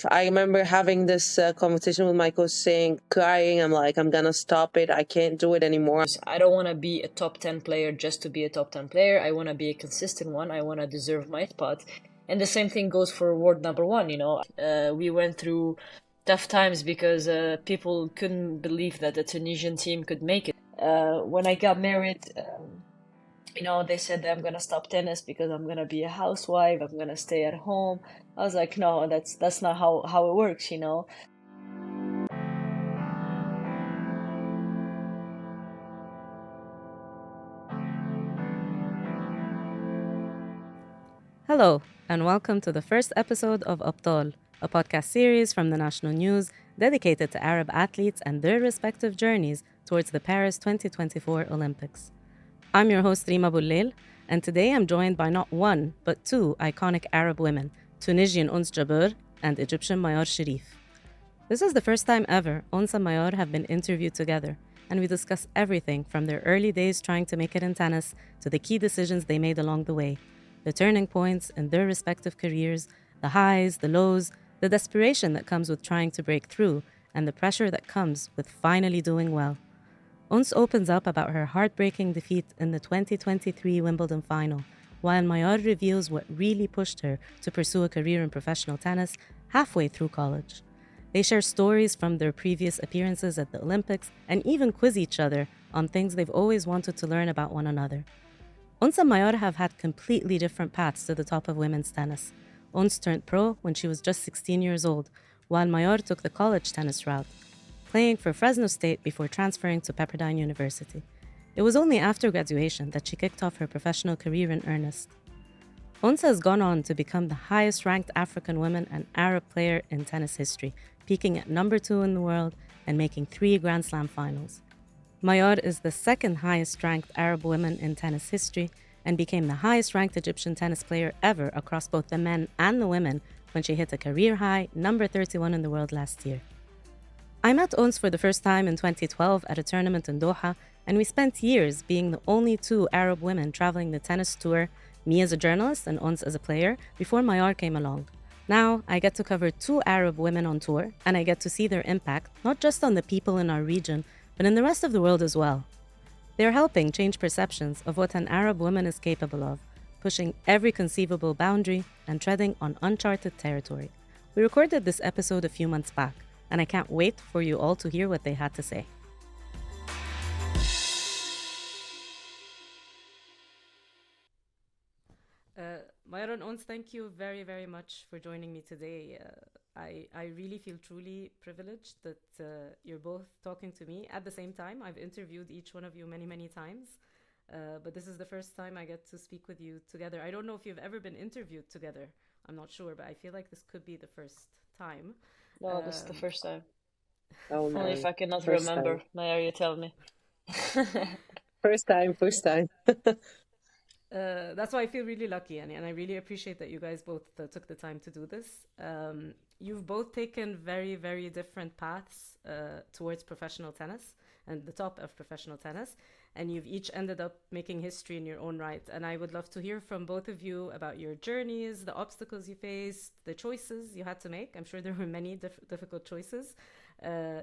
life. I remember having this conversation with my coach saying, crying, I'm like, I'm gonna stop it. I can't do it anymore. I don't want to be a top 10 player just to be a top 10 player. I want to be a consistent one. I want to deserve my spot. And the same thing goes for world number one, you know. We went through tough times because people couldn't believe that the Tunisian team could make it. When I got married, you know, they said that I'm gonna stop tennis because I'm gonna be a housewife, I'm gonna stay at home. I was like, no, that's not how it works, you know. Hello, and welcome to the first episode of Abtal, a podcast series from the National News dedicated to Arab athletes and their respective journeys towards the Paris 2024 Olympics. I'm your host Rima Boulel, and today I'm joined by not one, but two iconic Arab women, Tunisian Ons Jabeur and Egyptian Mayar Sherif. This is the first time ever Ons and Mayar have been interviewed together, and we discuss everything from their early days trying to make it in tennis to the key decisions they made along the way, the turning points in their respective careers, the highs, the lows, the desperation that comes with trying to break through, and the pressure that comes with finally doing well. Ons opens up about her heartbreaking defeat in the 2023 Wimbledon final, while Mayar reveals what really pushed her to pursue a career in professional tennis halfway through college. They share stories from their previous appearances at the Olympics and even quiz each other on things they've always wanted to learn about one another. Ons and Mayar have had completely different paths to the top of women's tennis. Ons turned pro when she was just 16 years old, while Mayar took the college tennis route, playing for Fresno State before transferring to Pepperdine University. It was only after graduation that she kicked off her professional career in earnest. Ons has gone on to become the highest-ranked African woman and Arab player in tennis history, peaking at number 2 in the world and making 3 Grand Slam finals. Mayar is the second highest-ranked Arab woman in tennis history and became the highest-ranked Egyptian tennis player ever across both the men and the women when she hit a career-high number 31 in the world last year. I met Ons for the first time in 2012 at a tournament in Doha, and we spent years being the only 2 Arab women traveling the tennis tour, me as a journalist and Ons as a player, before Mayar came along. Now, I get to cover 2 Arab women on tour, and I get to see their impact, not just on the people in our region, but in the rest of the world as well. They're helping change perceptions of what an Arab woman is capable of, pushing every conceivable boundary and treading on uncharted territory. We recorded this episode a few months back, and I can't wait for you all to hear what they had to say. Mayar and Ons, thank you very, very much for joining me today. I really feel truly privileged that you're both talking to me at the same time. I've interviewed each one of you many, many times, but this is the first time I get to speak with you together. I don't know if you've ever been interviewed together. I'm not sure, but I feel like this could be the first time. No, this is the first time. Oh Only no. if I cannot First remember. time. Maya, you tell me. First time. That's why I feel really lucky, and I really appreciate that you guys both took the time to do this. You've both taken very, very different paths towards professional tennis and the top of professional tennis, and you've each ended up making history in your own right. And I would love to hear from both of you about your journeys, the obstacles you faced, the choices you had to make. I'm sure there were many difficult choices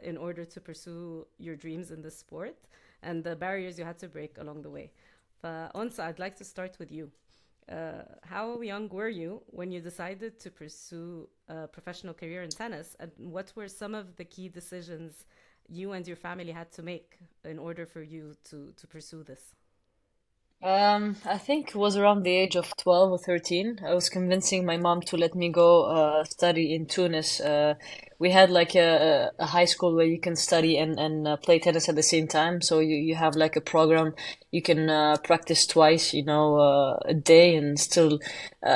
in order to pursue your dreams in this sport, and the barriers you had to break along the way. Onsa, I'd like to start with you. How young were you when you decided to pursue a professional career in tennis? And what were some of the key decisions you and your family had to make in order for you to pursue this? I think it was around the age of 12 or 13. I was convincing my mom to let me go study in Tunis. We had like a high school where you can study and play tennis at the same time. So you have like a program. You can practice twice, you know, a day and still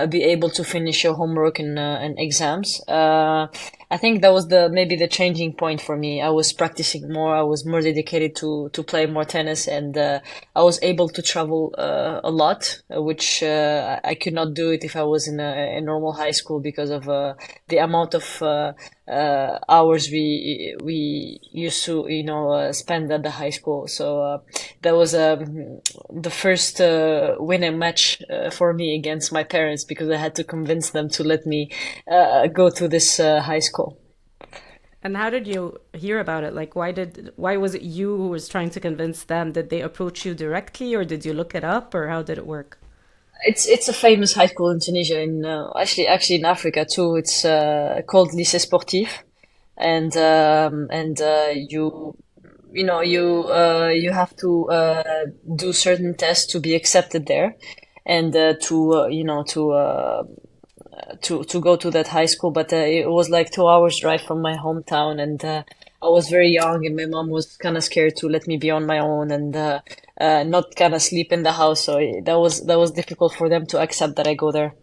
be able to finish your homework and exams. I think that was maybe the changing point for me. I was practicing more. I was more dedicated to play more tennis, and I was able to travel a lot, which I could not do it if I was in a normal high school because of the amount of hours we used to spend at the high school. So that was the first winning match for me against my parents, because I had to convince them to let me go to this high school. And how did you hear about it? Like, why was it you who was trying to convince them? Did they approach you directly, or did you look it up, or how did it work? It's a famous high school in Tunisia, in actually in Africa too. It's called Lycée Sportif, and you have to do certain tests to be accepted there, and to go to that high school. But it was like 2 hours drive from my hometown, and I was very young, and my mom was kind of scared to let me be on my own, and not kind of sleep in the house. So that was difficult for them to accept that I go there.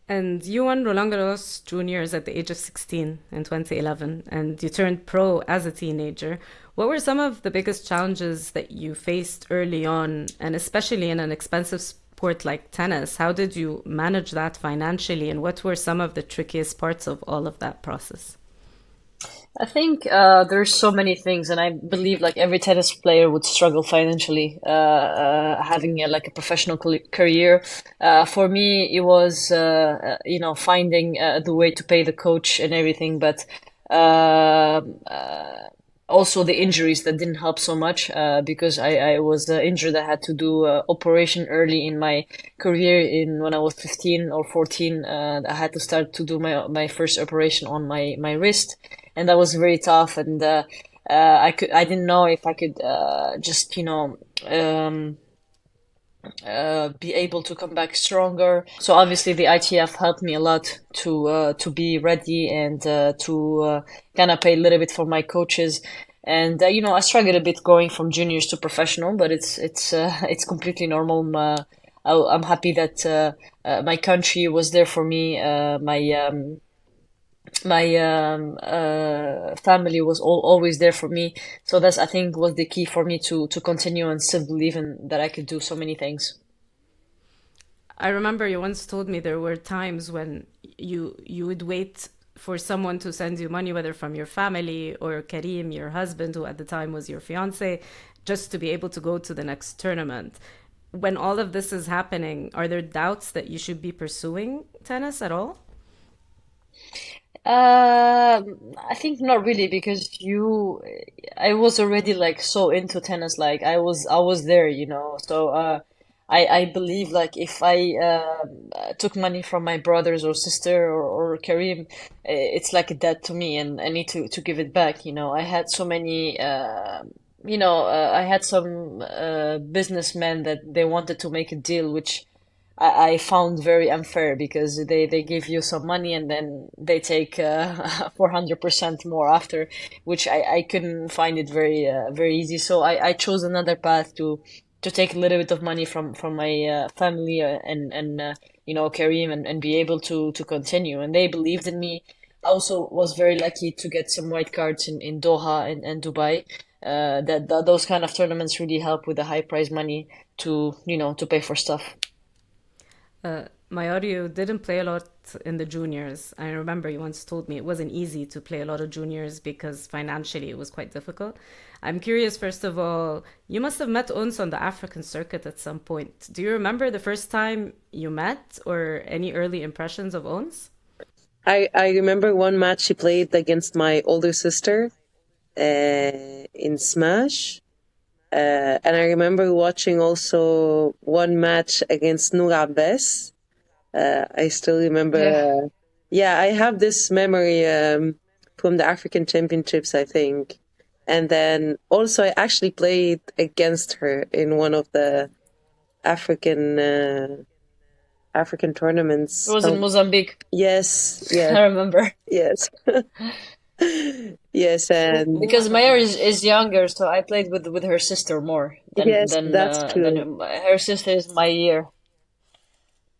And you won Roland Garros juniors at the age of 16 in 2011, and you turned pro as a teenager. What were some of the biggest challenges that you faced early on, and especially in an expensive sport like tennis? How did you manage that financially, and what were some of the trickiest parts of all of that process? I think there's so many things, and I believe like every tennis player would struggle financially, having like a professional career. For me, it was finding the way to pay the coach and everything, but also the injuries that didn't help so much, because I was injured. I had to do operation early in my career. In when I was 15 or 14, I had to start to do my first operation on my wrist, and that was very tough. And I didn't know if I could just be able to come back stronger. So obviously the ITF helped me a lot to be ready, and to kind of pay a little bit for my coaches. And I struggled a bit going from juniors to professional, but it's completely normal. I'm happy that my country was there for me. My family was always there for me. So that's, I think, was the key for me to continue and still believe in that I could do so many things. I remember you once told me there were times when you would wait for someone to send you money, whether from your family or Karim, your husband, who at the time was your fiance, just to be able to go to the next tournament. When all of this is happening, are there doubts that you should be pursuing tennis at all? I think not really, because I was already like so into tennis, like I was there, So I believe like if I took money from my brothers or sister or Karim, it's like a debt to me, and I need to give it back. I had so many. I had some businessmen that they wanted to make a deal, which I found very unfair, because they give you some money and then they take 400% more after, which I couldn't find it very easy. So I chose another path to take a little bit of money from my family, and Kareem, and be able to continue. And they believed in me. I also was very lucky to get some white cards in Doha and Dubai. That those kind of tournaments really help with the high prize money to pay for stuff. My audio didn't play a lot in the juniors. I remember you once told me it wasn't easy to play a lot of juniors because financially it was quite difficult. I'm curious, first of all, you must have met Ons on the African circuit at some point. Do you remember the first time you met, or any early impressions of Ons? I remember one match she played against my older sister in Smash. And I remember watching also one match against Noor Abbas. I still remember. Yeah. Yeah, I have this memory from the African Championships, I think. And then also I actually played against her in one of the African African tournaments. It was in Mozambique. Yes, I yes, remember. yes. Yes, and Because Maya is younger, so I played with her sister more than yes, than that's uh, than true. her sister is my year.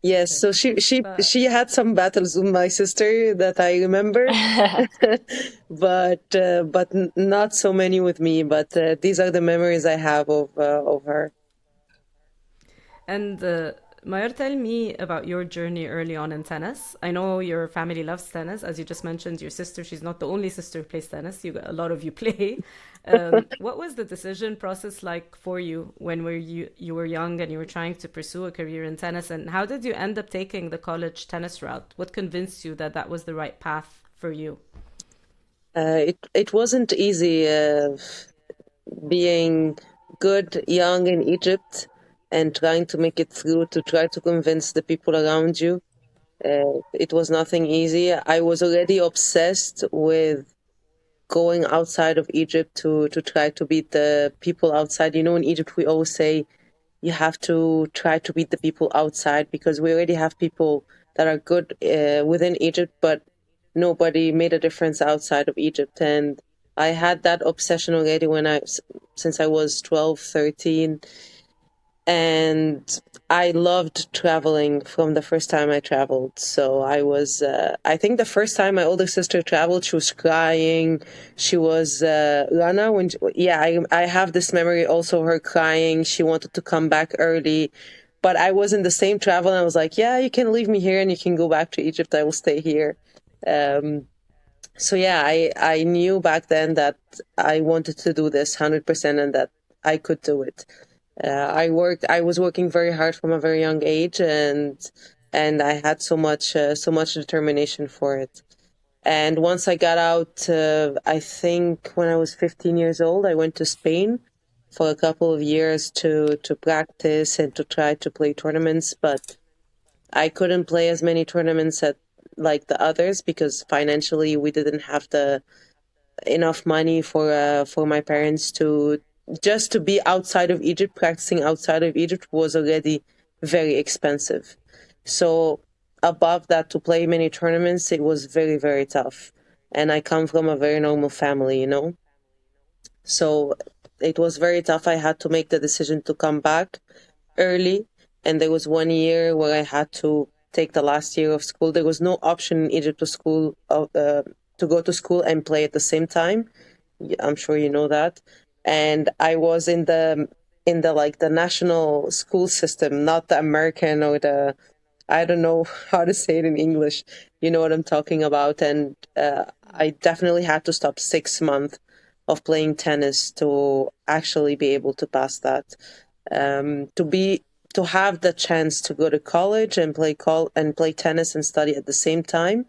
Yes, so she she But she had some battles with my sister that I remember, but not so many with me. But these are the memories I have of her. and Mayur, tell me about your journey early on in tennis. I know your family loves tennis. As you just mentioned, your sister, she's not the only sister who plays tennis. A lot of you play. What was the decision process like for you when you were young and you were trying to pursue a career in tennis? And how did you end up taking the college tennis route? What convinced you that that was the right path for you? It wasn't easy being good young in Egypt and trying to make it through to try to convince the people around you. It was nothing easy. I was already obsessed with going outside of Egypt to try to beat the people outside. You know, in Egypt, we always say you have to try to beat the people outside because we already have people that are good within Egypt, but nobody made a difference outside of Egypt. And I had that obsession already since I was 12, 13. And I loved traveling from the first time I traveled. So I think the first time my older sister traveled, she was crying. She was, Rana, I have this memory also, her crying. She wanted to come back early. But I was in the same travel and I was like, yeah, you can leave me here and you can go back to Egypt. I will stay here. So yeah, I knew back then that I wanted to do this 100% and that I could do it. I was working very hard from a very young age, and I had so much determination for it. And once I got out, I think when I was 15 years old, I went to Spain for a couple of years to practice and to try to play tournaments, but I couldn't play as many tournaments like the others because financially we didn't have enough money for my parents to just to be outside of Egypt. Practicing outside of Egypt was already very expensive. So above that, to play many tournaments, it was very, very tough. And I come from a very normal family, you know. So it was very tough. I had to make the decision to come back early. And there was 1 year where I had to take the last year of school. There was no option in Egypt to go to school and play at the same time. I'm sure you know that. And I was in the like the national school system, not the American or I don't know how to say it in English. You know what I'm talking about. And I definitely had to stop 6 months of playing tennis to actually be able to pass that. To have the chance to go to college and play tennis and study at the same time,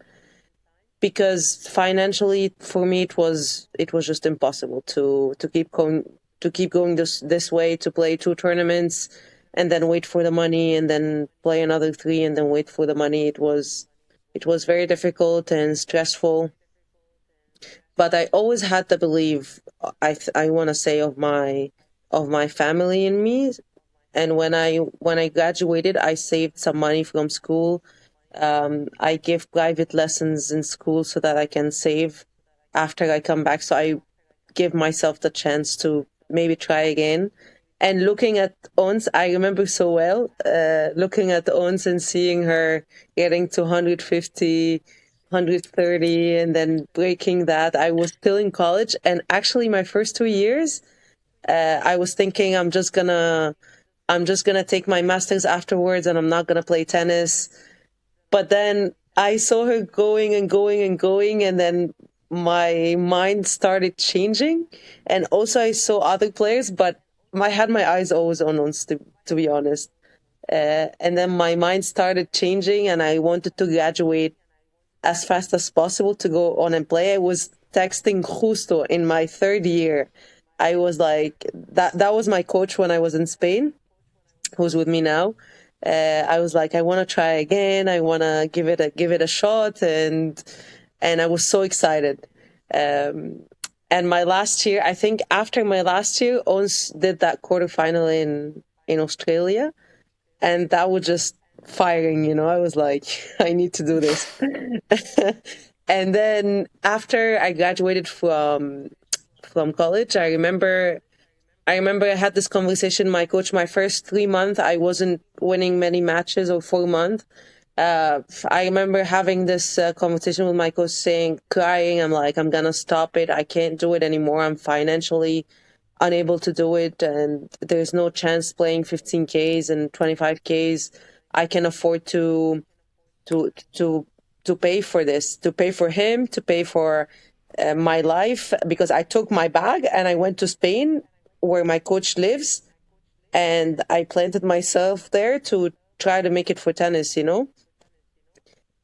because financially for me it was just impossible to keep going this way, to play 2 tournaments and then wait for the money and then play another 3 and then wait for the money. It was very difficult and stressful. But I always had the belief, I want to say, of my family in me. And when I graduated, I saved some money from school. I give private lessons in school so that I can save after I come back. So I give myself the chance to maybe try again. And looking at Ons, I remember so well, looking at Ons and seeing her getting to 150, 130, and then breaking that. I was still in college. And actually my first 2 years, I was thinking I'm just gonna take my master's afterwards and I'm not gonna play tennis. But then I saw her going and going and going, and then my mind started changing. And also I saw other players, but I had my eyes always on Ons, to be honest. And then my mind started changing and I wanted to graduate as fast as possible to go on and play. I was texting Justo in my 3rd year. I was like, that was my coach when I was in Spain, who's with me now. I was like, I want to try again. I want to give it a shot, and I was so excited. And my last year, I think after my last year, Ons did that quarterfinal in Australia, and that was just firing. You know, I was like, I need to do this. And then after I graduated from college, I remember I had this conversation with my coach. My first 3 months, I wasn't winning many matches, or 4 months. I remember having this conversation with my coach, crying, I'm like, I'm going to stop it. I can't do it anymore. I'm financially unable to do it. And there's no chance playing 15Ks and 25Ks. I can afford to to to pay for this, to pay for him, to pay for my life, because I took my bag and I went to Spain where my coach lives, and I planted myself there to try to make it for tennis,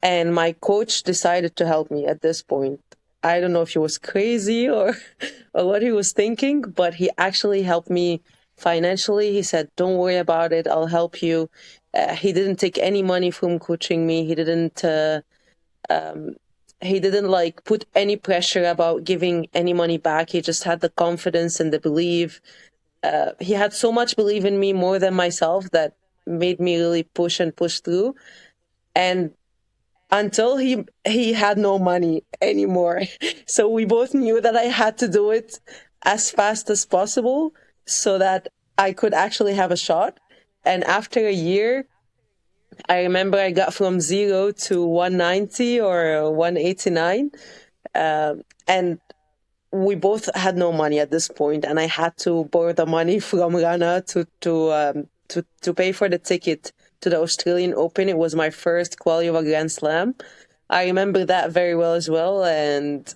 And my coach decided to help me at this point. I don't know if he was crazy or or what he was thinking, but he actually helped me financially. He said, "Don't worry about it. I'll help you." He didn't take any money from coaching me. He didn't like put any pressure about giving any money back. He just had the confidence and the belief. He had so much belief in me, more than myself, that made me really push and push through. And until he had no money anymore. So we both knew that I had to do it as fast as possible so that I could actually have a shot. And after a year, I remember I got from 0 to 190 or 189. And we both had no money at this point, and I had to borrow the money from Rana to pay for the ticket to the Australian Open. It was my first quali of a Grand Slam. I remember that very well as well, and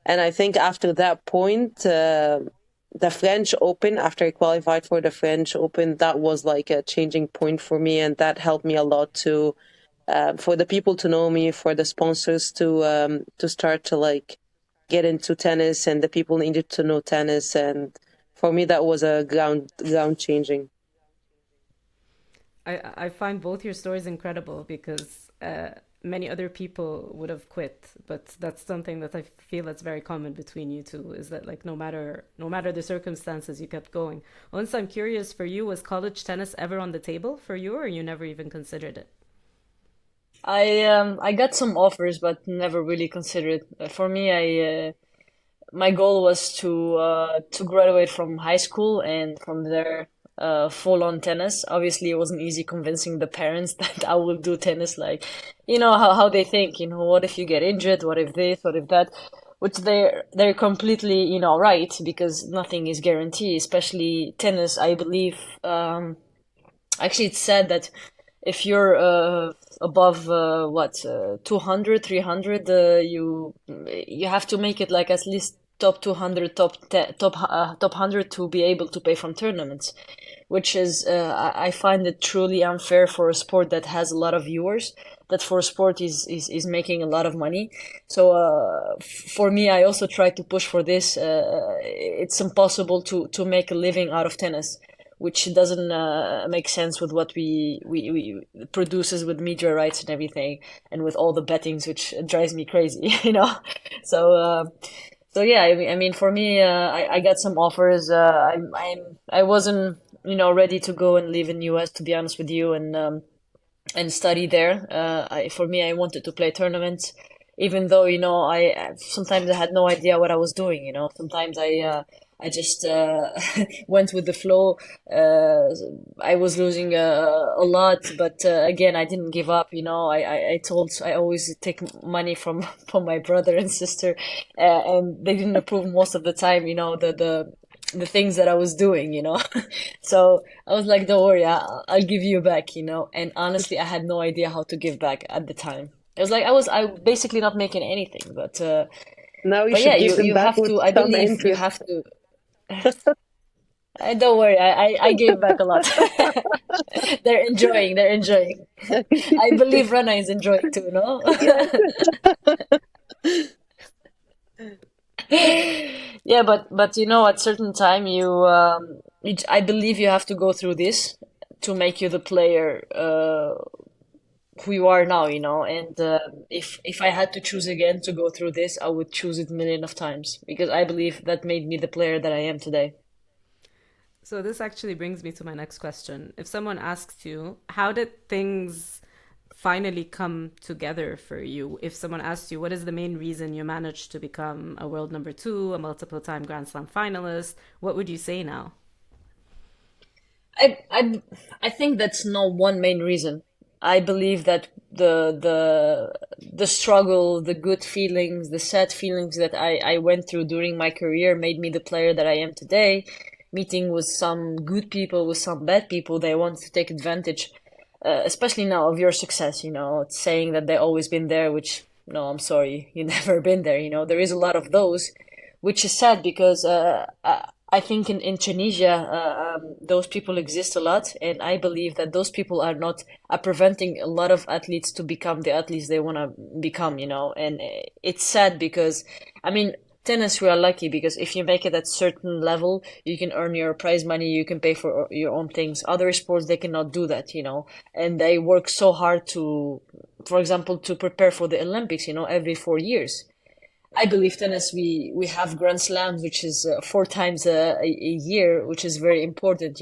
I think after that point, the French Open, after I qualified for the French Open, that was like a changing point for me, and that helped me a lot to for the people to know me, for the sponsors to start to like get into tennis, and the people needed to know tennis, and for me that was a ground changing. I find both your stories incredible because many other people would have quit, but that's something that I feel that's very common between you two, is that like no matter the circumstances, you kept going. Once I'm curious for you, was college tennis ever on the table for you, or you never even considered it? I got some offers, but never really considered it. For me, I my goal was to graduate from high school, and from there full on tennis. Obviously, it wasn't easy convincing the parents that I will do tennis. Like, you know how they think. What if you get injured? What if this? What if that? Which they're completely right, because nothing is guaranteed. Especially tennis, I believe. Actually, it's said that if you're above 200, 300, you have to make it like at least top 200, top 100 to be able to pay from tournaments, which is I find it truly unfair for a sport that has a lot of viewers, that for a sport is making a lot of money. So for me, I also try to push for this. It's impossible to make a living out of tennis, which doesn't make sense with what we produces with media rights and everything, and with all the bettings, which drives me crazy. So so yeah, I mean, for me, I got some offers. I wasn't ready to go and live in US, to be honest with you, and study there. For me, I wanted to play tournaments, even though I sometimes I had no idea what I was doing. Sometimes I just went with the flow. I was losing a lot, but again, I didn't give up. I always take money from from my brother and sister, and they didn't approve most of the time. The things that I was doing. So I was like, don't worry, I'll give you back. And honestly, I had no idea how to give back at the time. It was like I basically not making anything, Now you but yeah, should give you them you back have with to. I some believe you interest. have to. I don't worry. I gave back a lot. They're enjoying. They're enjoying. I believe Rana is enjoying too. No. Yeah. Yeah, but at certain time I believe you have to go through this to make you the player who you are now. And if I had to choose again to go through this, I would choose it million of times, because I believe that made me the player that I am today. So this actually brings me to my next question. If someone asks you, how did things finally come together for you? If someone asks you, what is the main reason you managed to become a world number two, a multiple time Grand Slam finalist, what would you say now? I I I think that's not one main reason. I believe that the struggle, the good feelings, the sad feelings that I went through during my career made me the player that I am today. Meeting with some good people, with some bad people, they want to take advantage especially now of your success, saying that they always been there, which no, I'm sorry, you never been there. There is a lot of those, which is sad because I think in Tunisia, those people exist a lot, and I believe that those people are preventing a lot of athletes to become the athletes they want to become, and it's sad because, I mean, tennis, we are lucky because if you make it at certain level, you can earn your prize money, you can pay for your own things. Other sports, they cannot do that, and they work so hard for example, to prepare for the Olympics, every 4 years. I believe tennis, we have Grand Slams, which is 4 times a year, which is very important,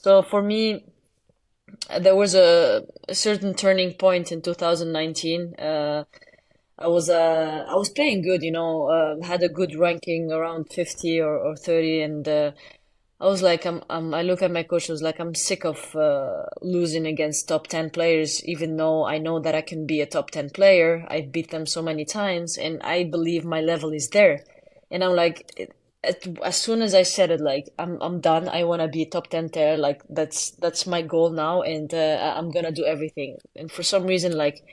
So for me, there was a certain turning point in 2019. I was playing good, had a good ranking around 50 or 30, and I was like, I look at my coach, I was like, I'm sick of losing against top 10 players, even though I know that I can be a top 10 player. I've beat them so many times, and I believe my level is there. And I'm like, as soon as I said it, like, I'm done. I want to be a top 10 player. Like, that's my goal now, and I'm gonna do everything. And for some reason, like,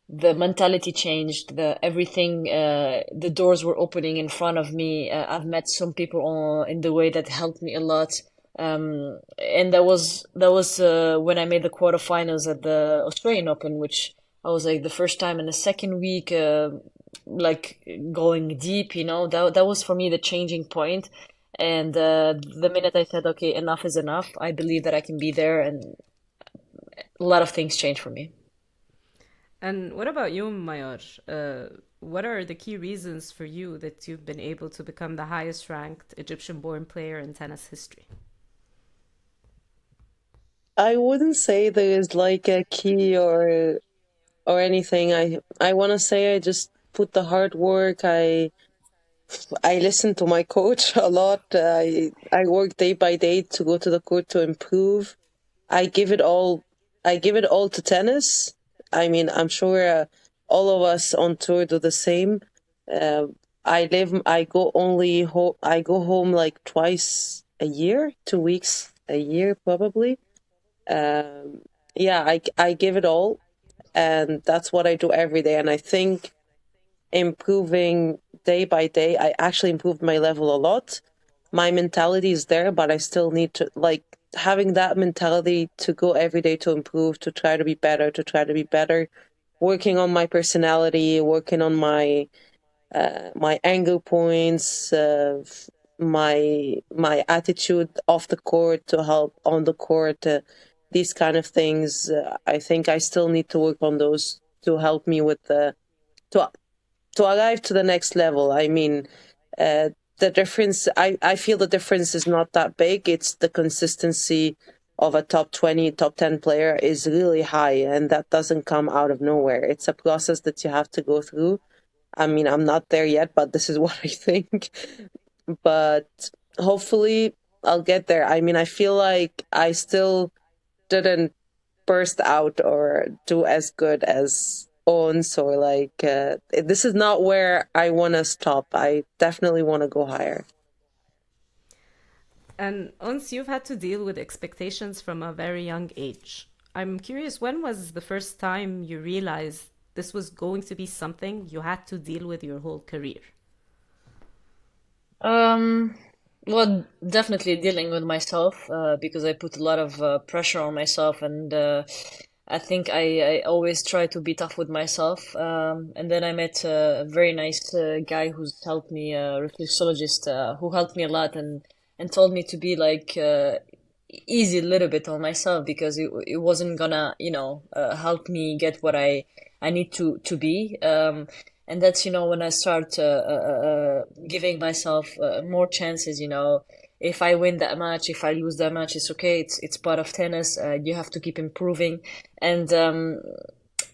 the mentality changed, the everything, the doors were opening in front of me. I've met some people in the way that helped me a lot. And that was when I made the quarterfinals at the Australian Open, which I was like the first time in the second week, like going deep, that was for me the changing point. And the minute I said, okay, enough is enough, I believe that I can be there, and a lot of things changed for me. And what about you, Mayor? What are the key reasons for you that you've been able to become the highest ranked Egyptian born player in tennis history? I wouldn't say there is like a key or anything. I want to say I just put the hard work. I listen to my coach a lot. I work day by day to go to the court to improve. I give it all. I give it all to tennis. I mean, I'm sure all of us on tour do the same. Uh, I go only home. I go home like twice a year, 2 weeks a year probably. Um, yeah, I give it all, and that's what I do every day. And I think improving day by day, I actually improved my level a lot. My mentality is there, but I still need to like having that mentality to go every day to improve, to try to be better, working on my personality, working on my anger points, my attitude off the court to help on the court. These kind of things, I think I still need to work on those to help me with to to arrive to the next level. I mean, the difference, I feel the difference is not that big. It's the consistency of a top 20, top 10 player is really high, and that doesn't come out of nowhere. It's a process that you have to go through. I mean, I'm not there yet, but this is what I think. But hopefully I'll get there. I mean, I feel like I still didn't burst out or do as good as Ons or like this is not where I want to stop. I definitely want to go higher. And once you've had to deal with expectations from a very young age, I'm curious, when was the first time you realized this was going to be something you had to deal with your whole career? Um, well, definitely dealing with myself, because I put a lot of pressure on myself, and I think I always try to be tough with myself. And then I met a very nice guy who's helped me, a reflexologist, who helped me a lot, and told me to be like easy a little bit on myself because it wasn't gonna, help me get what I need to be. And that's, when I start giving myself more chances, if I win that match, if I lose that match, it's okay. It's part of tennis. You have to keep improving. And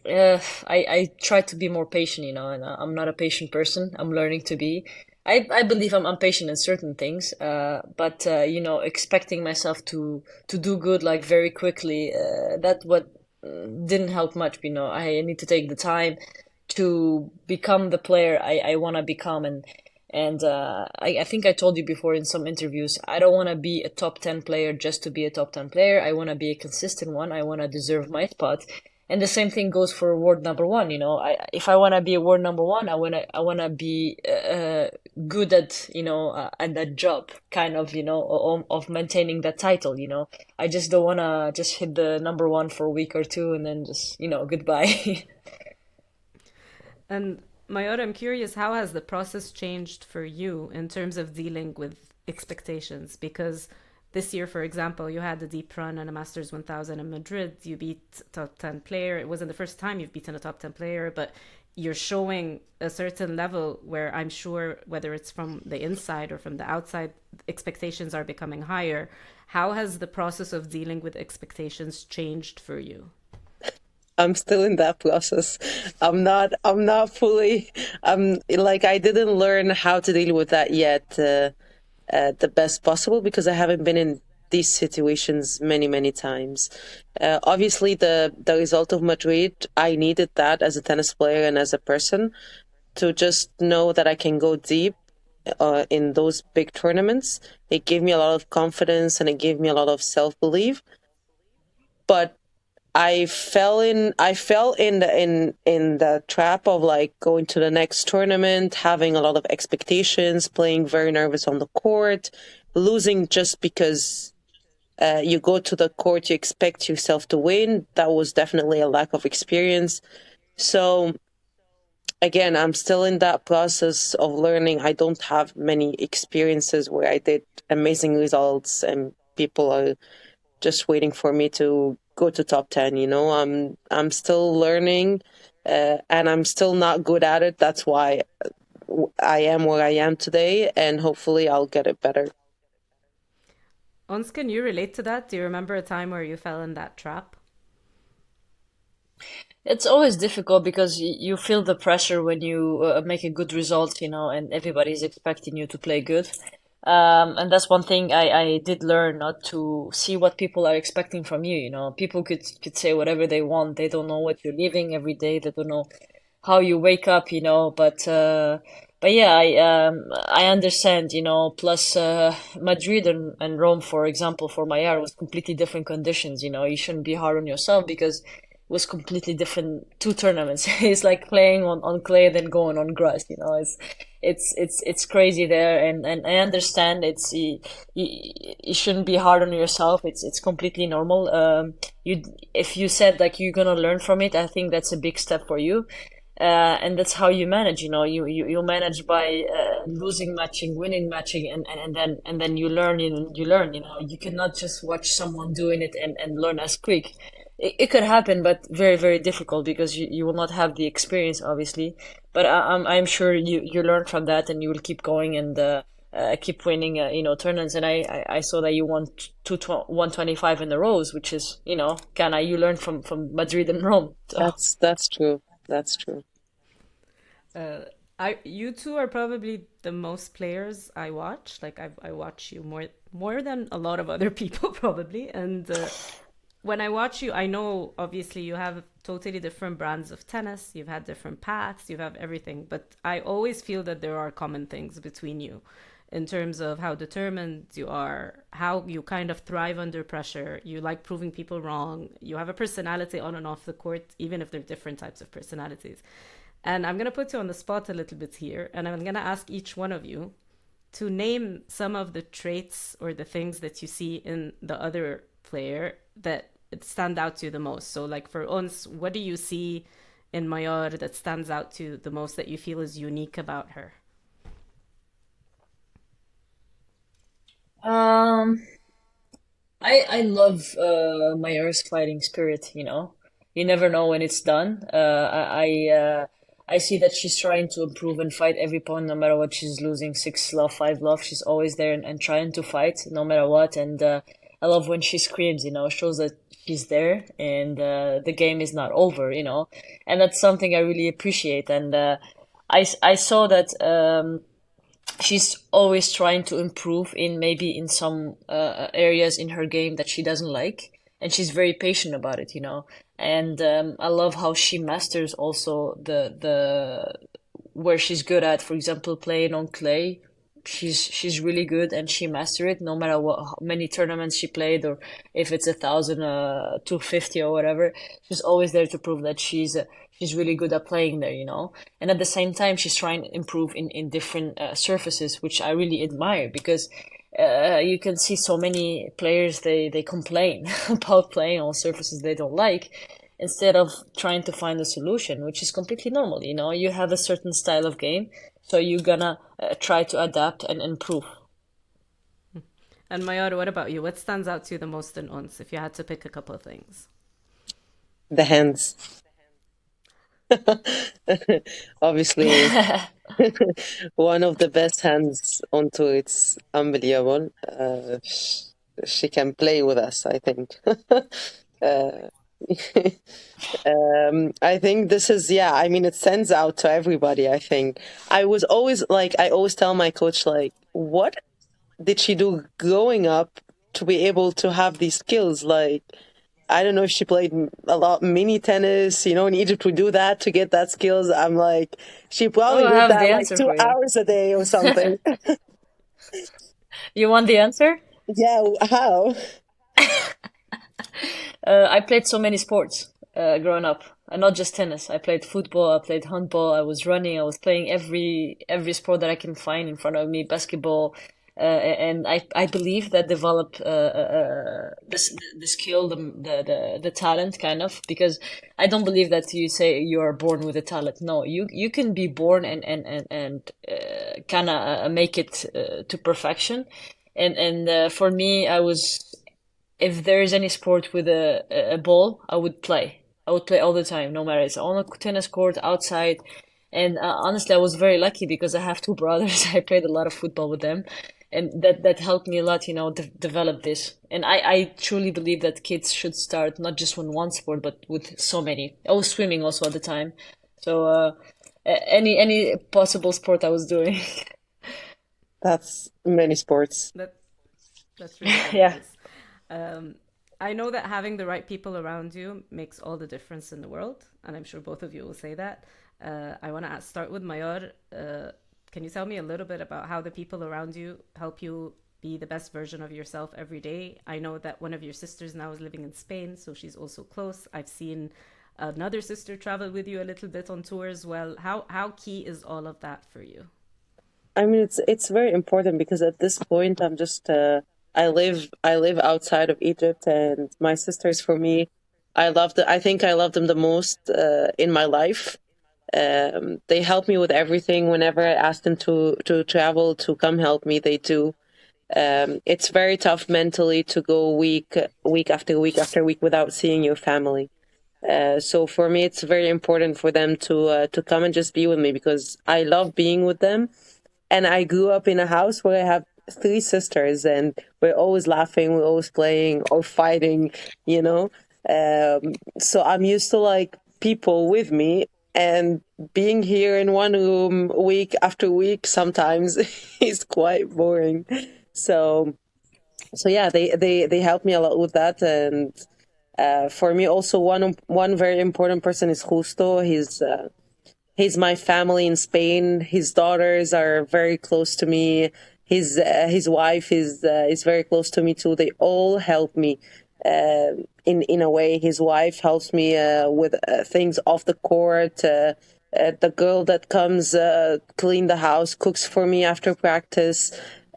I try to be more patient, and I'm not a patient person. I'm learning to be. I believe I'm patient in certain things, but expecting myself to do good like very quickly, that what didn't help much. I need to take the time to become the player I want to become, And I think I told you before in some interviews, I don't want to be a top 10 player just to be a top 10 player. I want to be a consistent one. I want to deserve my spot. And the same thing goes for world number one. If I want to be a world number one, I want to be good at that job, kind of, of maintaining that title. I just don't want to just hit the number one for a week or two and then just, goodbye. And Mayur, I'm curious, how has the process changed for you in terms of dealing with expectations? Because this year, for example, you had a deep run on a Masters 1000 in Madrid. You beat top 10 player. It wasn't the first time you've beaten a top 10 player, but you're showing a certain level where I'm sure whether it's from the inside or from the outside, expectations are becoming higher. How has the process of dealing with expectations changed for you? I'm still in that process. I'm not fully, I didn't learn how to deal with that yet, the best possible, because I haven't been in these situations many, many times. Obviously, the result of Madrid, I needed that as a tennis player and as a person to just know that I can go deep in those big tournaments. It gave me a lot of confidence and it gave me a lot of self-belief. But I fell in the trap of like going to the next tournament, having a lot of expectations, playing very nervous on the court, losing just because you go to the court, you expect yourself to win. That was definitely a lack of experience. So again, I'm still in that process of learning. I don't have many experiences where I did amazing results and people are just waiting for me to go to top 10. I'm still learning, and I'm still not good at it. That's why I am where I am today, and hopefully I'll get it better. Ons, can you relate to that? Do you remember a time where you fell in that trap? It's always difficult because you feel the pressure when you make a good result, and everybody's expecting you to play good. And that's one thing I did learn, not to see what people are expecting from you. People could say whatever they want. They don't know what you're living every day. They don't know how you wake up, but yeah, I understand, plus Madrid and Rome, for example, for Maillard was completely different conditions. You shouldn't be hard on yourself because it was completely different two tournaments. It's like playing on clay then going on grass. It's crazy there, and I understand you shouldn't be hard on yourself. It's completely normal. You If you said like you're gonna learn from it, I think that's a big step for you. And that's how you manage. You manage by losing matching, winning matching, and then you learn. You learn. You cannot just watch someone doing it and learn as quick. It could happen, but very, very difficult because you will not have the experience, obviously. But I'm sure you learn from that, and you will keep going and keep winning, tournaments. And I saw that you won 125 in the rows, which is, Ghana. You learned from Madrid and Rome. So. That's true. That's true. Uh, you two are probably the most players I watch. Like I watch you more than a lot of other people probably. And when I watch you, I know obviously you have totally different brands of tennis. You've had different paths. You have everything. But I always feel that there are common things between you in terms of how determined you are, how you kind of thrive under pressure. You like proving people wrong. You have a personality on and off the court, even if they're different types of personalities. And I'm going to put you on the spot a little bit here. And I'm going to ask each one of you to name some of the traits or the things that you see in the other player that stand out to you the most. So like for Ons, what do you see in Mayur that stands out to you the most that you feel is unique about her? Um, I love Mayur's fighting spirit. You never know when it's done. I see that she's trying to improve and fight every point, no matter what she's losing. 6-love, 5-love, she's always there and trying to fight, no matter what. And I love when she screams. Shows that she's there and the game is not over. And that's something I really appreciate. And I saw that she's always trying to improve in some areas in her game that she doesn't like, and she's very patient about it. And I love how she masters also the where she's good at. For example, playing on clay, she's really good and she mastered it. No matter what how many tournaments she played, or if it's 1,000, 250 or whatever, she's always there to prove that she's really good at playing there, you know. And at the same time, she's trying to improve in different surfaces, which I really admire because you can see so many players they complain about playing on surfaces they don't like instead of trying to find a solution, which is completely normal. You know, you have a certain style of game, so you're gonna try to adapt and improve. And Mayar, what about you? What stands out to you the most in Uns, if you had to pick a couple of things? The hands. Obviously, one of the best hands on tour. It's unbelievable. She can play with us, I think. uh, I think this is, yeah, I mean, it sends out to everybody, I think. I always tell my coach, like, what did she do growing up to be able to have these skills? Like, I don't know if she played a lot mini tennis, in Egypt we do that to get that skills. I'm like, she Oh, probably I did have the that like answer two for you. hours a day or something. You want the answer? Yeah, how? I played so many sports growing up, and not just tennis. I played football, I played handball, I was running, I was playing every sport that I can find in front of me, basketball, and I believe that developed the skill, the talent, kind of, because I don't believe that you say you are born with a talent. No, you can be born and kind of make it to perfection. And for me, I was if there is any sport with a ball, I would play. I would play all the time, no matter it's on a tennis court, outside. And honestly, I was very lucky because I have two brothers. I played a lot of football with them, and that helped me a lot, you know, develop this. And I truly believe that kids should start not just with one sport, but with so many. I was swimming also at the time, so any possible sport I was doing. That's many sports. That that's really good, Yeah. guys. Um, I know that having the right people around you makes all the difference in the world, and I'm sure both of you will say that. I want to start with Mayor. Can you tell me a little bit about how the people around you help you be the best version of yourself every day? I know that one of your sisters now is living in Spain, so she's also close. I've seen another sister travel with you a little bit on tour as well. How key is all of that for you? I mean, it's very important because at this point, I'm just I live outside of Egypt, and my sisters for me, I think I love them the most in my life. They help me with everything. Whenever I ask them to travel to come help me, they do. It's very tough mentally to go week after week after week without seeing your family. So for me, it's very important for them to come and just be with me because I love being with them. And I grew up in a house where I have three sisters, and we're always laughing, we're always playing or fighting, you know. So I'm used to like people with me, and being here in one room week after week sometimes is quite boring. So so yeah, they help me a lot with that, and for me also one very important person is Justo. He's my family in Spain. His daughters are very close to me. His wife is very close to me too. They all help me in a way. His wife helps me with things off the court. The girl that comes clean the house cooks for me after practice.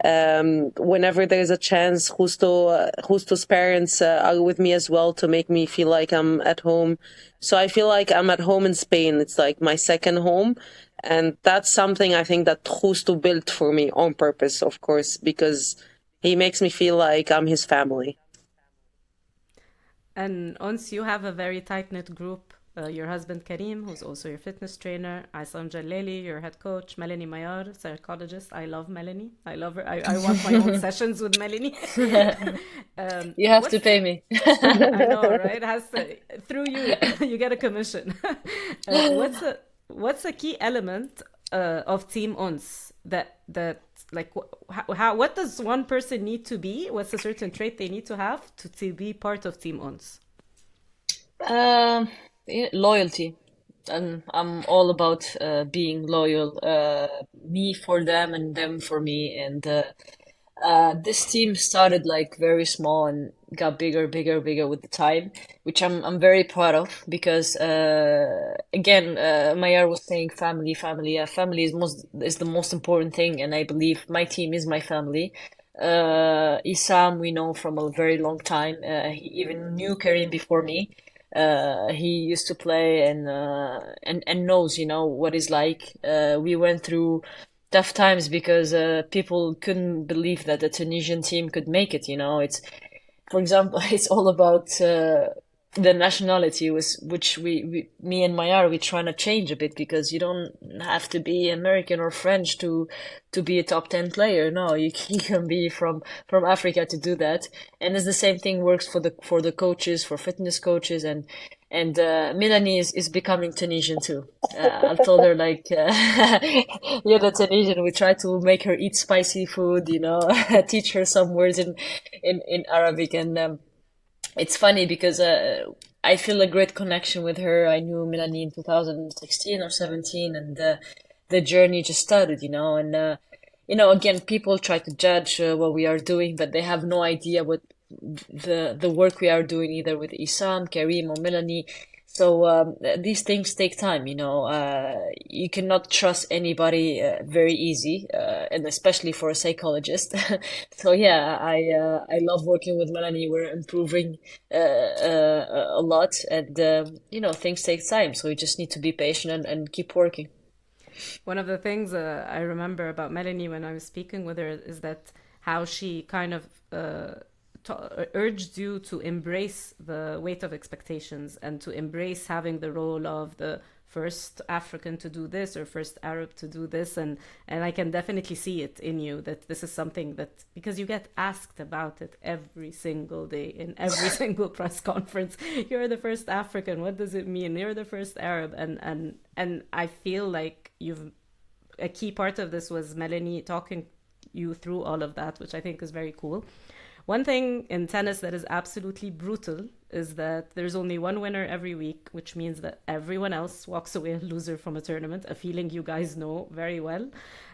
Whenever there's a chance, Justo's parents are with me as well to make me feel like I'm at home. So I feel like I'm at home in Spain. It's like my second home. And that's something I think that Justo built for me on purpose, of course, because he makes me feel like I'm his family. And once you have a very tight knit group, your husband Karim, who's also your fitness trainer, Aysam Jaleli, your head coach, Melanie Mayar, psychologist. I love Melanie. I love her. I want my own sessions with Melanie. You have to What's pay the me. I know, right? It has to, through you, you get a commission. What's a key element of Team Ons that like how what does one person need to be? What's a certain trait they need to have to be part of Team Ons? Um, yeah, loyalty. and I'm all about being loyal, me for them and them for me. And this team started like very small and got bigger, bigger, bigger with the time, which I'm very proud of because again, Mayar was saying family, family. Family is the most important thing, and I believe my team is my family. Isam we know from a very long time. He even knew Karim before me. He used to play and knows, you know, what it's like. We went through tough times because people couldn't believe that the Tunisian team could make it, you know. It's, for example, it's all about the nationality, which me and Mayar, we're trying to change a bit because you don't have to be American or French to be a top 10 player. No, you can be from Africa to do that. And it's the same thing works for the coaches, for fitness coaches, and Melanie is becoming Tunisian too. I've told her like, you're the Tunisian. We try to make her eat spicy food, you know, teach her some words in Arabic, and it's funny because I feel a great connection with her. I knew Melanie in 2016 or 17, and the journey just started, you know. And you know, again, people try to judge what we are doing, but they have no idea what the work we are doing, either with Isam, Karim, or Melanie. So these things take time, you know. You cannot trust anybody very easy, and especially for a psychologist. So yeah, I love working with Melanie. We're improving a lot, and you know, things take time. So you just need to be patient and keep working. One of the things I remember about Melanie when I was speaking with her is that how she kind of urged you to embrace the weight of expectations and to embrace having the role of the first African to do this or first Arab to do this, and I can definitely see it in you that this is something that, because you get asked about it every single day in every single press conference. You're the first African, what does it mean? You're the first Arab, and I feel like you've a key part of this was Melanie talking you through all of that, which I think is very cool. One thing in tennis that is absolutely brutal is that there's only one winner every week, which means that everyone else walks away a loser from a tournament, a feeling you guys know very well.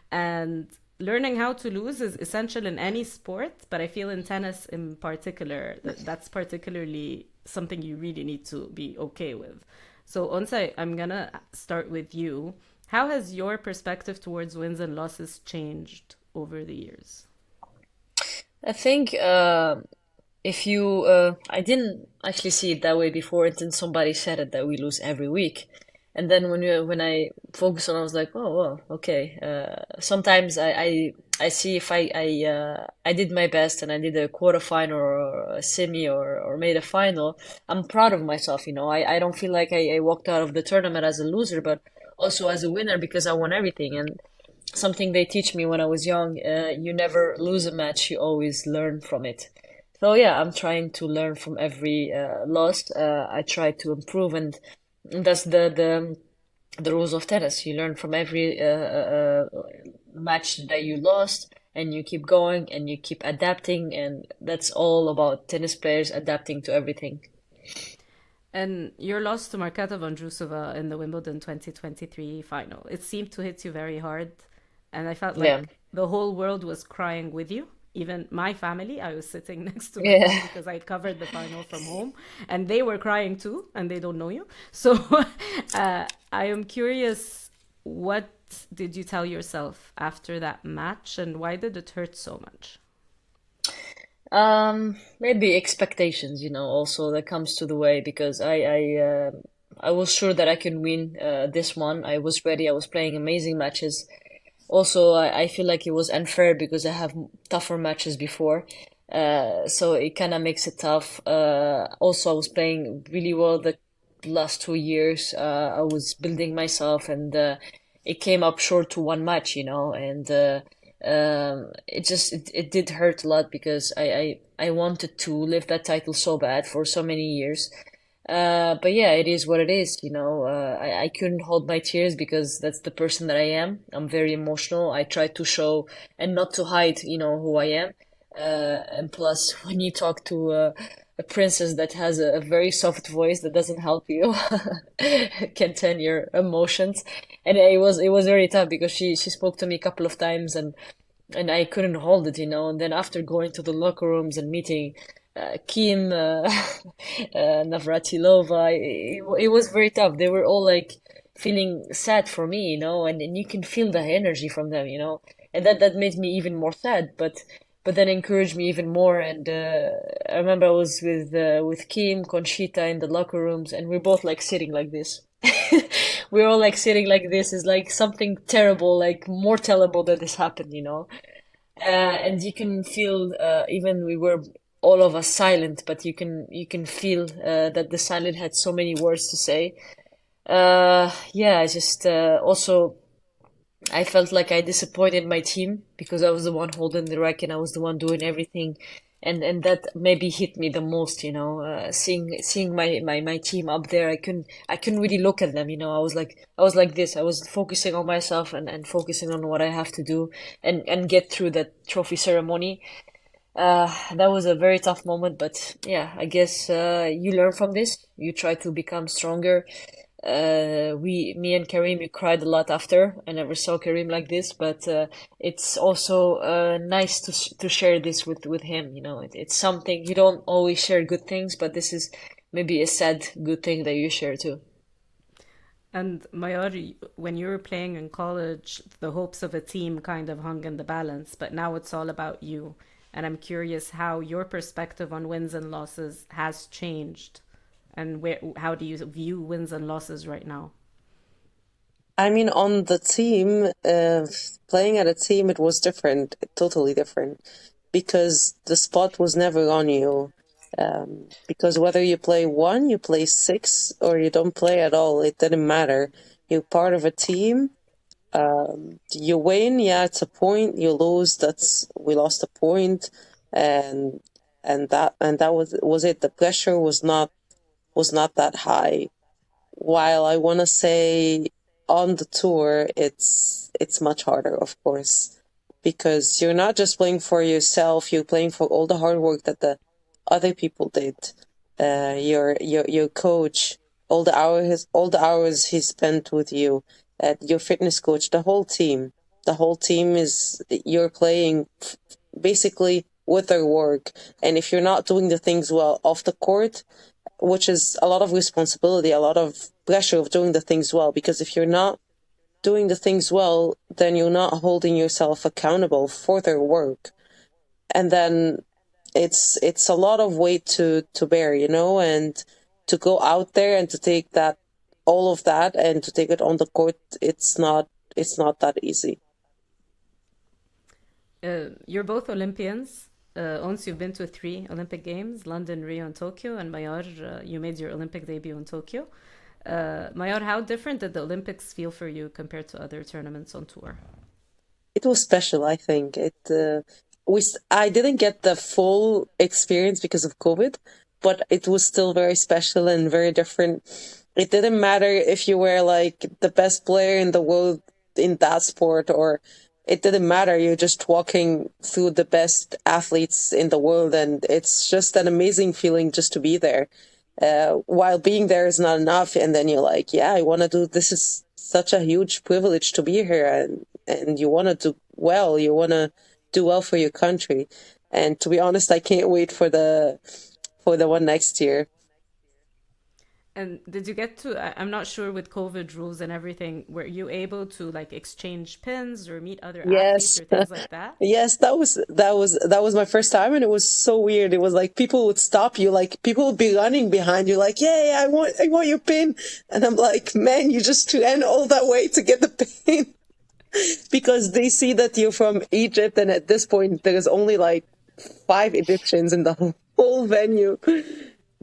And learning how to lose is essential in any sport, but I feel in tennis in particular, that's particularly something you really need to be okay with. So, Onsa, I'm gonna start with you. How has your perspective towards wins and losses changed over the years? I think if you, I didn't actually see it that way before until somebody said it that we lose every week. And then when I focus on, it, I was like, oh, well, okay. Sometimes I see if I did my best and I did a quarterfinal or a semi or made a final, I'm proud of myself, you know. I don't feel like I walked out of the tournament as a loser, but also as a winner because I won everything. And something they teach me when I was young, you never lose a match, you always learn from it. So yeah, I'm trying to learn from every loss. I try to improve, and that's the rules of tennis. You learn from every match that you lost, and you keep going and you keep adapting, and that's all about tennis players adapting to everything. And your loss to Marketa Vondrousova in the Wimbledon 2023 final, it seemed to hit you very hard. And I felt Yeah, like the whole world was crying with you. Even my family, I was sitting next to my mom yeah. because I'd covered the final from home, and they were crying too, and they don't know you. So I am curious, what did you tell yourself after that match, and why did it hurt so much? Maybe expectations, you know, also that comes to the way because I was sure that I can win this one. I was ready. I was playing amazing matches. Also, I feel like it was unfair because I have tougher matches before. So it kind of makes it tough. Also, I was playing really well the last 2 years. I was building myself, and it came up short to one match, you know, and it did hurt a lot because I wanted to lift that title so bad for so many years. But yeah, it is what it is, you know. I couldn't hold my tears because that's the person that I am. I'm very emotional. I try to show and not to hide, you know, who I am. And plus, when you talk to a princess that has a very soft voice that doesn't help you contain your emotions. And it was very tough because she spoke to me a couple of times, and I couldn't hold it, you know. And then after going to the locker rooms and meeting Kim, Navratilova, it was very tough. They were all like feeling sad for me, you know, and you can feel the energy from them, you know, and that made me even more sad. But then encouraged me even more. And I remember I was with Kim, Conchita in the locker rooms, and we're both like sitting like this. We're all like sitting like this. Is like something terrible, like more terrible that this happened, you know. And you can feel even we were all of us silent, but you can feel that the silent had so many words to say. Yeah, I just also I felt like I disappointed my team because I was the one holding the rack and I was the one doing everything, and that maybe hit me the most, you know. Seeing my team up there, I couldn't really look at them, you know. I was like this. I was focusing on myself and focusing on what I have to do and get through that trophy ceremony. That was a very tough moment, but yeah, I guess you learn from this. You try to become stronger. Me and Karim, we cried a lot after. I never saw Karim like this, but it's also nice to share this with him. You know, it's something you don't always share good things, but this is maybe a sad good thing that you share too. And Mayar, when you were playing in college, the hopes of a team kind of hung in the balance, but now it's all about you. And I'm curious how your perspective on wins and losses has changed, and how do you view wins and losses right now? I mean, on the team, playing at a team, it was different, totally different, because the spot was never on you. Because whether you play one, you play six, or you don't play at all, it didn't matter. You're part of a team. You win, yeah, it's a point. You lose, that's we lost a point, and and that was it. The pressure was not that high. While I want to say on the tour, it's much harder, of course, because you're not just playing for yourself. You're playing for all the hard work that the other people did. Your coach, all the hours he spent with you, your fitness coach, the whole team. The whole team is you're playing basically with their work, and if you're not doing the things well off the court, which is a lot of responsibility, a lot of pressure of doing the things well. Because if you're not doing the things well, then you're not holding yourself accountable for their work, and then it's a lot of weight to bear, you know, and to go out there and to take that all of that and to take it on the court, it's not that easy. You're both Olympians. Once you've been to three Olympic Games, London, Rio, and Tokyo, and Mayar, you made your Olympic debut in Tokyo. Mayar, how different did the Olympics feel for you compared to other tournaments on tour? It was special, I think. I didn't get the full experience because of COVID, but it was still very special and very different. It didn't matter if you were like the best player in the world in that sport, or it didn't matter. You're just walking through the best athletes in the world, and it's just an amazing feeling just to be there. While being there is not enough, and then you're like, yeah, I want to do this. Is such a huge privilege to be here, and you want to do well. You want to do well for your country. And to be honest, I can't wait for the one next year. And did you get to, I'm not sure with COVID rules and everything, were you able to like exchange pins or meet other athletes Yes. or things like that? Yes, that was my first time, and it was so weird. It was like people would stop you, like people would be running behind you, like, "Yeah, I want your pin," and I'm like, "Man, you just ran all that way to get the pin," because they see that you're from Egypt, and at this point, there's only like five Egyptians in the whole venue.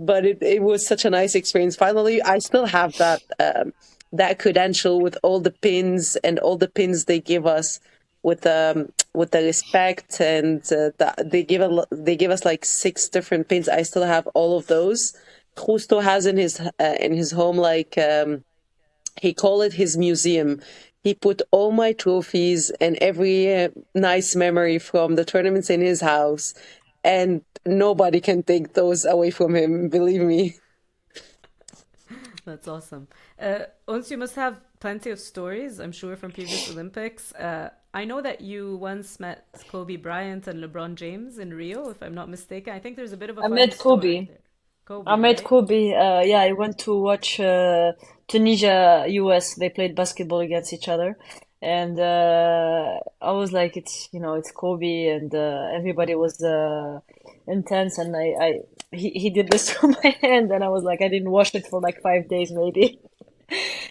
But it was such a nice experience. Finally, I still have that credential with all the pins and all the pins they give us with the respect, and they give us like six different pins. I still have all of those. Justo has in his home, like, he called it his museum. He put all my trophies and every nice memory from the tournaments in his house. And nobody can take those away from him, believe me. That's awesome. Ons, you must have plenty of stories, I'm sure, from previous Olympics. I know that you once met Kobe Bryant and LeBron James in Rio, if I'm not mistaken. I think there's a bit of a I funny met story Kobe. there. I Kobe, met right? Kobe. Yeah, I went to watch Tunisia, US. They played basketball against each other, and I was like, it's Kobe, and everybody was intense, and he did this to my hand, and I was like, I didn't wash it for like 5 days maybe.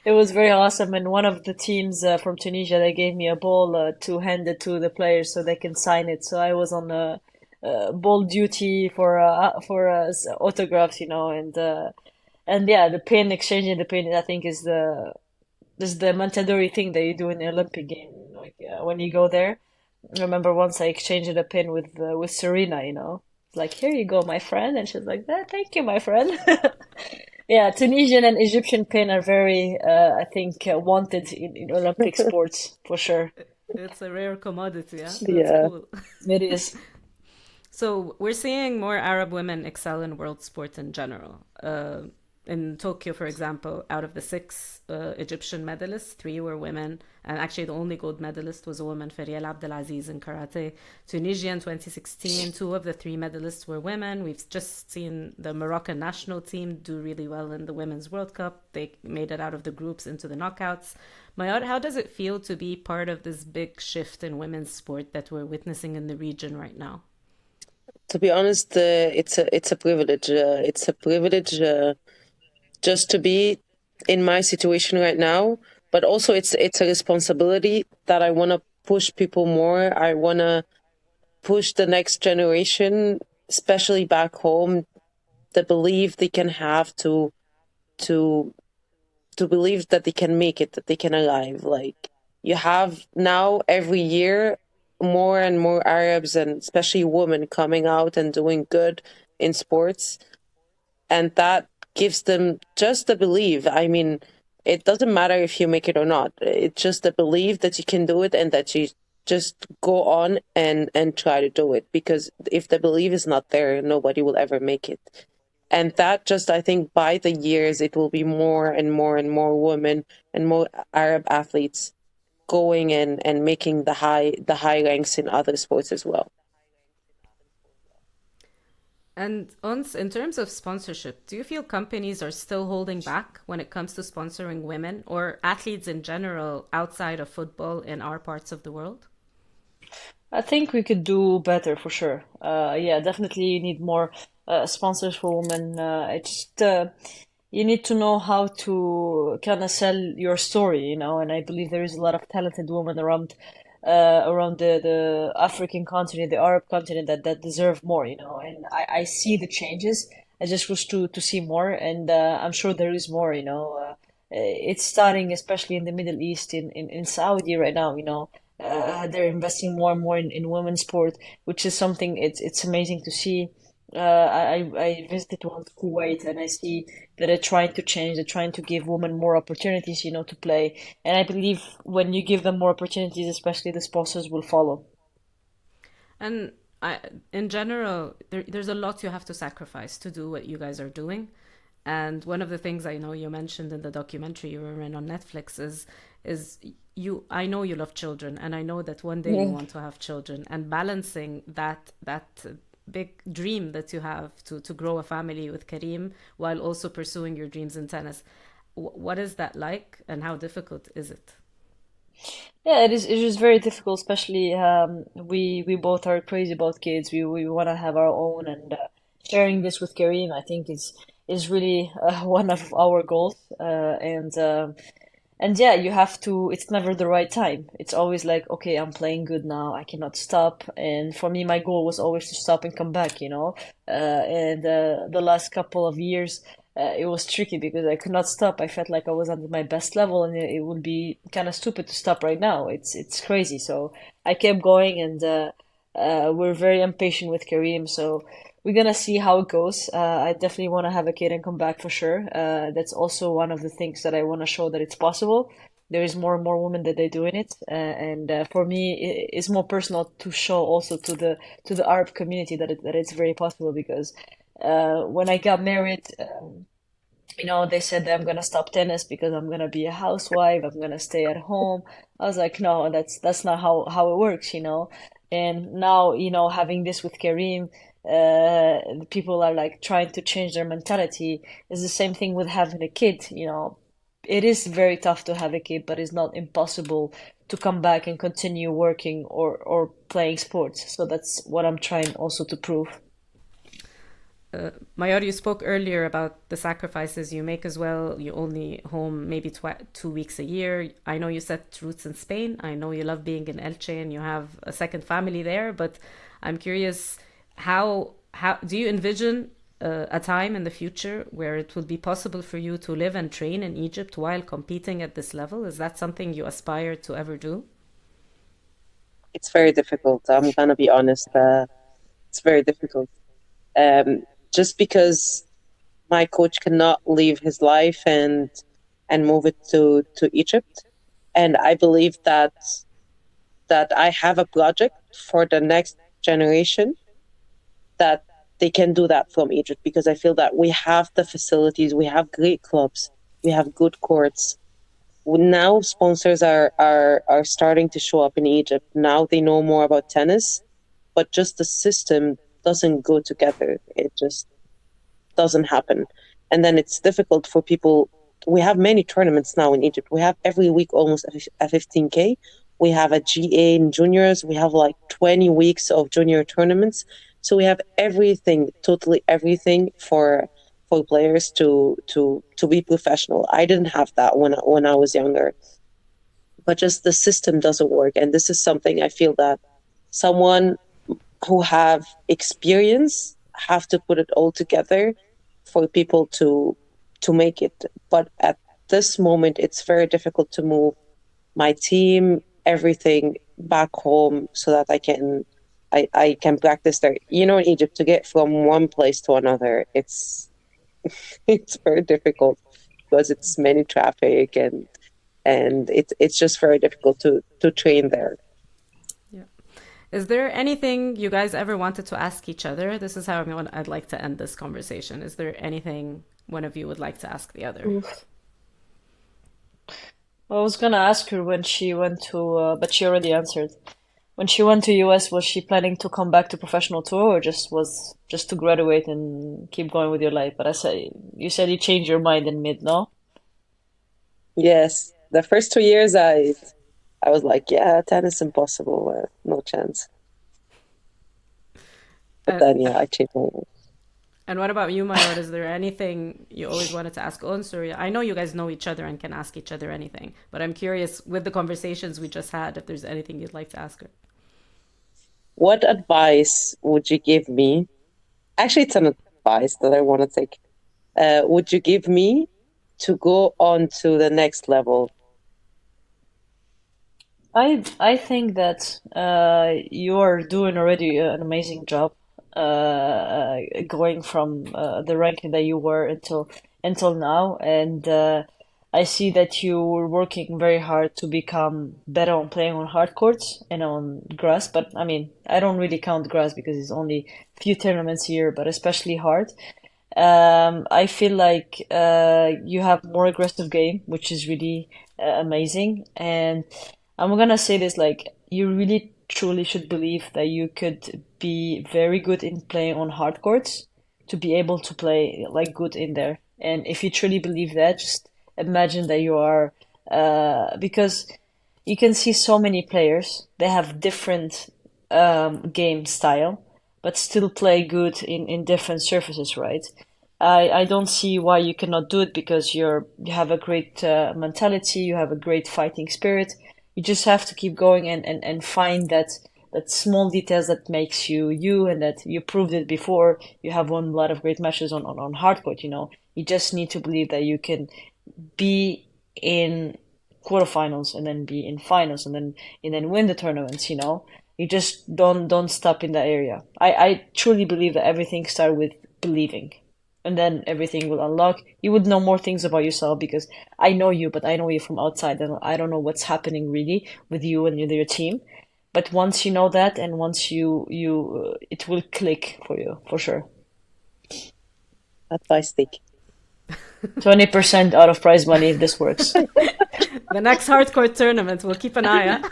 It was very awesome, and one of the teams from Tunisia, they gave me a ball to hand it to the players so they can sign it. So I was on ball duty for autographs, and yeah, the pin exchanging the pin, I think is the mandatory thing that you do in the Olympic game. Like when you go there, I remember once I exchanged a pin with Serena, like here you go, my friend, and she's like, thank you, my friend. Yeah, Tunisian and Egyptian pin are very, I think, wanted in Olympic sports for sure. It's a rare commodity, yeah? That's Yeah. cool. It is. So we're seeing more Arab women excel in world sports in general. In Tokyo, for example, out of the six Egyptian medalists, three were women, and actually the only gold medalist was a woman, Feriel Abdelaziz, in karate. Tunisia in 2016, two of the three medalists were women. We've just seen the Moroccan national team do really well in the Women's World Cup. They made it out of the groups into the knockouts. Mayad, how does it feel to be part of this big shift in women's sport that we're witnessing in the region right now? To be honest, it's a privilege. It's a privilege just to be in my situation right now, but also it's a responsibility that I want to push people more. I want to push the next generation, especially back home, the belief they can have to believe that they can make it, that they can arrive. Like you have now every year more and more Arabs and especially women coming out and doing good in sports, and that gives them just the belief. I mean, it doesn't matter if you make it or not. It's just the belief that you can do it and that you just go on and try to do it. Because if the belief is not there, nobody will ever make it. And that just, I think, by the years, it will be more and more and more women and more Arab athletes going and making the high ranks in other sports as well. And Ons, in terms of sponsorship, do you feel companies are still holding back when it comes to sponsoring women or athletes in general outside of football in our parts of the world? I think we could do better for sure. Yeah, definitely you need more sponsors for women. You need to know how to kind of sell your story, and I believe there is a lot of talented women around the African continent, the Arab continent that deserve more, and I see the changes. I just wish to see more, and I'm sure there is more, it's starting especially in the Middle East, in Saudi right now, they're investing more and more in women's sport, which is something it's amazing to see. I visited once Kuwait, and I see that they're trying to change, they're trying to give women more opportunities, to play. And I believe when you give them more opportunities, especially the sponsors will follow. And in general, there's a lot you have to sacrifice to do what you guys are doing. And one of the things I know you mentioned in the documentary you were in on Netflix is you. I know you love children, and I know that one day you Yeah. want to have children, and balancing that big dream that you have to grow a family with Kareem while also pursuing your dreams in tennis. What is that like, and how difficult is it? Yeah, it is very difficult, especially we both are crazy about kids. We want to have our own, and sharing this with Kareem, I think is really one of our goals. And yeah, you have to, it's never the right time. It's always like, okay, I'm playing good now. I cannot stop. And for me, my goal was always to stop and come back, and the last couple of years, it was tricky because I could not stop. I felt like I was at my best level, and it would be kind of stupid to stop right now. It's crazy. So I kept going, and we're very impatient with Kareem. So we're gonna see how it goes. I definitely want to have a kid and come back for sure. That's also one of the things that I want to show that it's possible. there is more and more women that they're doing it, and for me, it's more personal to show also to the Arab community that that it's very possible because when I got married. They said that I'm gonna stop tennis because I'm gonna be a housewife, I'm gonna stay at home. I was like, no, that's not how it works. And now, having this with Kareem, the people are like trying to change their mentality. It's the same thing with having a kid. It is very tough to have a kid, but it's not impossible to come back and continue working or playing sports. So that's what I'm trying also to prove. Mayor, you spoke earlier about the sacrifices you make as well. You only home maybe 2 weeks a year. I know you set roots in Spain. I know you love being in Elche and you have a second family there. But I'm curious, how do you envision a time in the future where it will be possible for you to live and train in Egypt while competing at this level? Is that something you aspire to ever do? It's very difficult. I'm gonna be honest. It's very difficult. Um, just because my coach cannot leave his life and move it to Egypt, and I believe that I have a project for the next generation that they can do that from Egypt because I feel that we have the facilities, we have great clubs, we have good courts. Now sponsors are starting to show up in Egypt. Now they know more about tennis, but just the system doesn't go together. It just doesn't happen. And then it's difficult for people. We have many tournaments now in Egypt. We have every week almost a 15K. We have a GA in juniors. We have like 20 weeks of junior tournaments. So we have everything, totally everything for players to be professional. I didn't have that when I was younger, but just the system doesn't work. And this is something I feel that someone who have experience have to put it all together for people to make it. But at this moment, it's very difficult to move my team, everything back home so that I can practice there. In Egypt, to get from one place to another, it's very difficult because it's many traffic and it's just very difficult to train there. Yeah. Is there anything you guys ever wanted to ask each other? This is how I'd like to end this conversation. Is there anything one of you would like to ask the other? Oof. I was gonna ask her when she went to, but she already answered. When she went to US, was she planning to come back to professional tour or just to graduate and keep going with your life? But you said you changed your mind in mid, no? Yes, the first 2 years I was like, yeah, tennis impossible, no chance. But Uh, then yeah, I changed my mind. and what about you, Mayor? Is there anything you always wanted to ask Ons? Or I know you guys know each other and can ask each other anything, but I'm curious with the conversations we just had if there's anything you'd like to ask her. What advice would you give me? Actually, it's an advice that I want to take. Would you give me to go on to the next level? I think that you are doing already an amazing job going from the ranking that you were until now, and I see that you were working very hard to become better on playing on hard courts and on grass. But I mean, I don't really count grass because it's only few tournaments here, but especially hard. I feel like you have more aggressive game, which is really amazing. And I'm gonna say this, like, you really truly should believe that you could be very good in playing on hard courts to be able to play like good in there. And if you truly believe that, just imagine that you are, because you can see so many players, they have different game style, but still play good in different surfaces, right? I don't see why you cannot do it because you have a great mentality, you have a great fighting spirit. You just have to keep going and find that small details that makes you you and that you proved it before. You have won a lot of great matches on hard court. You just need to believe that you can be in quarterfinals and then be in finals and then win the tournaments. You just don't stop in that area. I truly believe that everything starts with believing. and then everything will unlock. You would know more things about yourself because I know you, but I know you from outside, and I don't know what's happening really with you and with your team. But once you know that, and once it will click for you for sure. Advice take. 20% out of prize money if this works. The next hardcore tournament, we'll keep an eye on.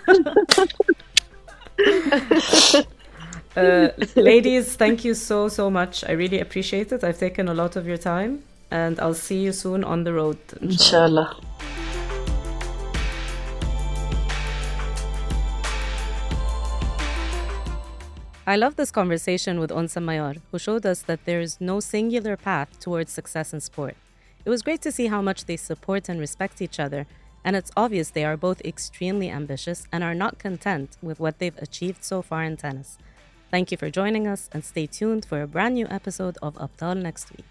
Ladies, thank you so much. I really appreciate it. I've taken a lot of your time, and I'll see you soon on the road. Inshallah. I love this conversation with Onsa Mayar, who showed us that there is no singular path towards success in sport. It was great to see how much they support and respect each other, and it's obvious they are both extremely ambitious and are not content with what they've achieved so far in tennis. Thank you for joining us, and stay tuned for a brand new episode of Abtal next week.